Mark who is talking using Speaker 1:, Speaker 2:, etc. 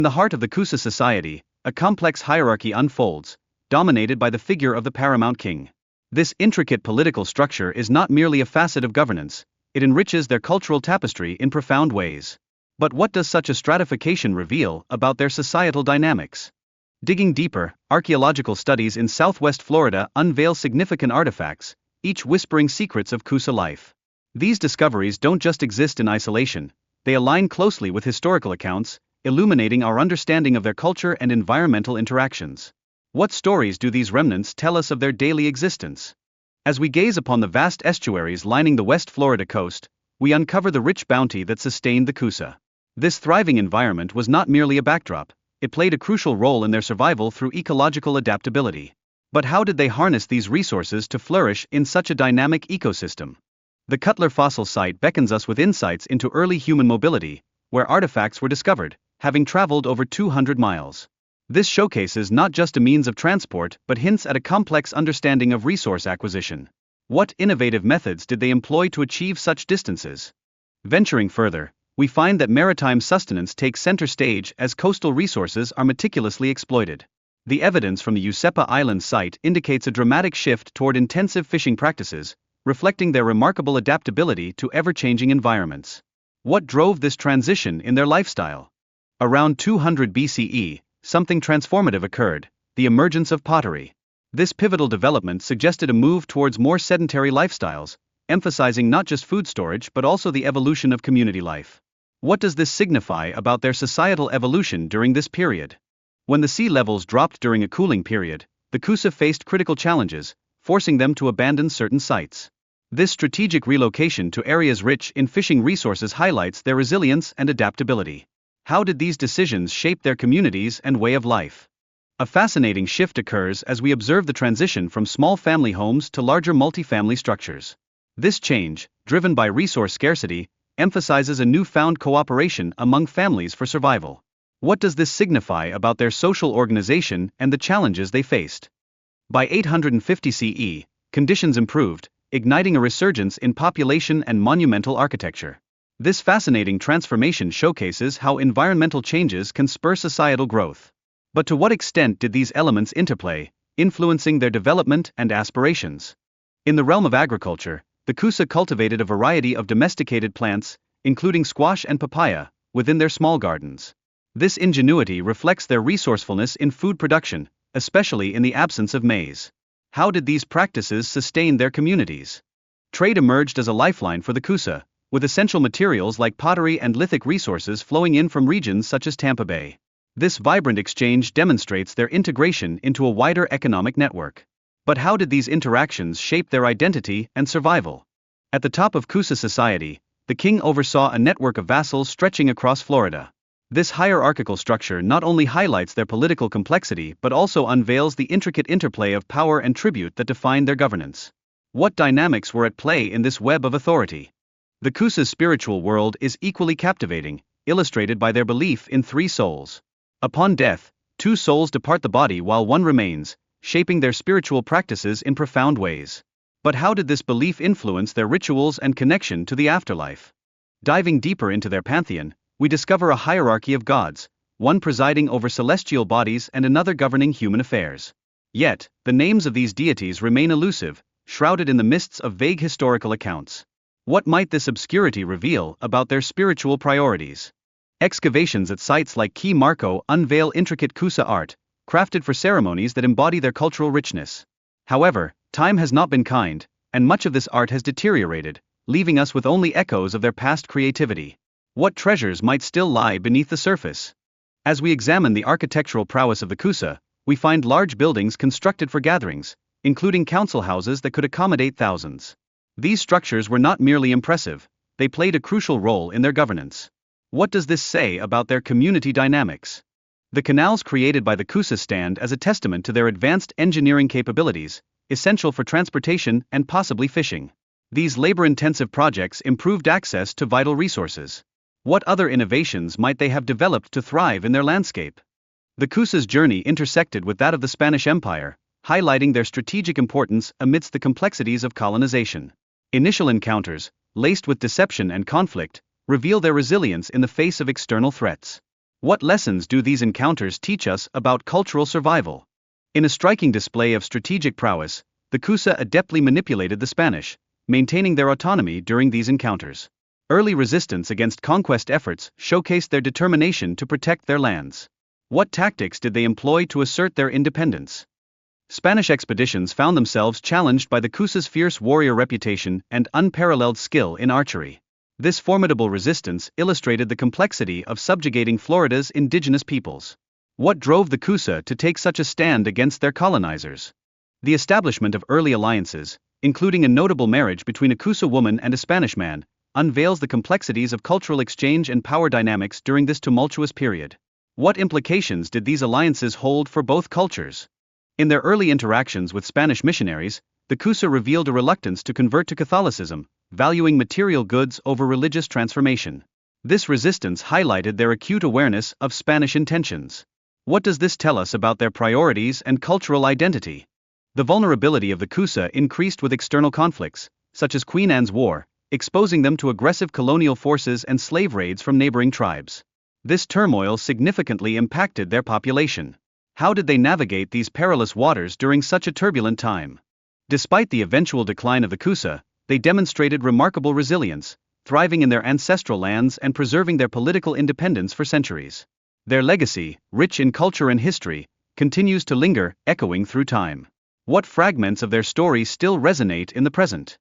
Speaker 1: In the heart of the Calusa society, a complex hierarchy unfolds, dominated by the figure of the paramount king. This intricate political structure is not merely a facet of governance, it enriches their cultural tapestry in profound ways. But what does such a stratification reveal about their societal dynamics? Digging deeper, archaeological studies in southwest Florida unveil significant artifacts, each whispering secrets of Calusa life. These discoveries don't just exist in isolation, they align closely with historical accounts, illuminating our understanding of their culture and environmental interactions. What stories do these remnants tell us of their daily existence? As we gaze upon the vast estuaries lining the West Florida coast, we uncover the rich bounty that sustained the Calusa. This thriving environment was not merely a backdrop, it played a crucial role in their survival through ecological adaptability. But how did they harness these resources to flourish in such a dynamic ecosystem? The Cutler fossil site beckons us with insights into early human mobility, where artifacts were discovered, having traveled over 200 miles. This showcases not just a means of transport but hints at a complex understanding of resource acquisition. What innovative methods did they employ to achieve such distances? Venturing further, we find that maritime sustenance takes center stage as coastal resources are meticulously exploited. The evidence from the Usepa Island site indicates a dramatic shift toward intensive fishing practices, reflecting their remarkable adaptability to ever-changing environments. What drove this transition in their lifestyle? Around 200 BCE, something transformative occurred, the emergence of pottery. This pivotal development suggested a move towards more sedentary lifestyles, emphasizing not just food storage but also the evolution of community life. What does this signify about their societal evolution during this period? When the sea levels dropped during a cooling period, the Calusa faced critical challenges, forcing them to abandon certain sites. This strategic relocation to areas rich in fishing resources highlights their resilience and adaptability. How did these decisions shape their communities and way of life? A fascinating shift occurs as we observe the transition from small family homes to larger multifamily structures. This change, driven by resource scarcity, emphasizes a newfound cooperation among families for survival. What does this signify about their social organization and the challenges they faced? By 850 CE, conditions improved, igniting a resurgence in population and monumental architecture. This fascinating transformation showcases how environmental changes can spur societal growth. But to what extent did these elements interplay, influencing their development and aspirations? In the realm of agriculture, the Calusa cultivated a variety of domesticated plants, including squash and papaya, within their small gardens. This ingenuity reflects their resourcefulness in food production, especially in the absence of maize. How did these practices sustain their communities? Trade emerged as a lifeline for the Calusa, with essential materials like pottery and lithic resources flowing in from regions such as Tampa Bay. This vibrant exchange demonstrates their integration into a wider economic network. But how did these interactions shape their identity and survival? At the top of Calusa society, the king oversaw a network of vassals stretching across Florida. This hierarchical structure not only highlights their political complexity but also unveils the intricate interplay of power and tribute that defined their governance. What dynamics were at play in this web of authority? The Calusa's spiritual world is equally captivating, illustrated by their belief in three souls. Upon death, two souls depart the body while one remains, shaping their spiritual practices in profound ways. But how did this belief influence their rituals and connection to the afterlife? Diving deeper into their pantheon, we discover a hierarchy of gods, one presiding over celestial bodies and another governing human affairs. Yet, the names of these deities remain elusive, shrouded in the mists of vague historical accounts. What might this obscurity reveal about their spiritual priorities? Excavations at sites like Key Marco unveil intricate Calusa art, crafted for ceremonies that embody their cultural richness. However, time has not been kind, and much of this art has deteriorated, leaving us with only echoes of their past creativity. What treasures might still lie beneath the surface? As we examine the architectural prowess of the Calusa, we find large buildings constructed for gatherings, including council houses that could accommodate thousands. These structures were not merely impressive, they played a crucial role in their governance. What does this say about their community dynamics? The canals created by the Calusa stand as a testament to their advanced engineering capabilities, essential for transportation and possibly fishing. These labor-intensive projects improved access to vital resources. What other innovations might they have developed to thrive in their landscape? The Calusa's journey intersected with that of the Spanish Empire, highlighting their strategic importance amidst the complexities of colonization. Initial encounters, laced with deception and conflict, reveal their resilience in the face of external threats. What lessons do these encounters teach us about cultural survival? In a striking display of strategic prowess, the Calusa adeptly manipulated the Spanish, maintaining their autonomy during these encounters. Early resistance against conquest efforts showcased their determination to protect their lands. What tactics did they employ to assert their independence? Spanish expeditions found themselves challenged by the Calusa's fierce warrior reputation and unparalleled skill in archery. This formidable resistance illustrated the complexity of subjugating Florida's indigenous peoples. What drove the Calusa to take such a stand against their colonizers? The establishment of early alliances, including a notable marriage between a Calusa woman and a Spanish man, unveils the complexities of cultural exchange and power dynamics during this tumultuous period. What implications did these alliances hold for both cultures? In their early interactions with Spanish missionaries, the Calusa revealed a reluctance to convert to Catholicism, valuing material goods over religious transformation. This resistance highlighted their acute awareness of Spanish intentions. What does this tell us about their priorities and cultural identity? The vulnerability of the Calusa increased with external conflicts, such as Queen Anne's War, exposing them to aggressive colonial forces and slave raids from neighboring tribes. This turmoil significantly impacted their population. How did they navigate these perilous waters during such a turbulent time? Despite the eventual decline of the Calusa, they demonstrated remarkable resilience, thriving in their ancestral lands and preserving their political independence for centuries. Their legacy, rich in culture and history, continues to linger, echoing through time. What fragments of their story still resonate in the present?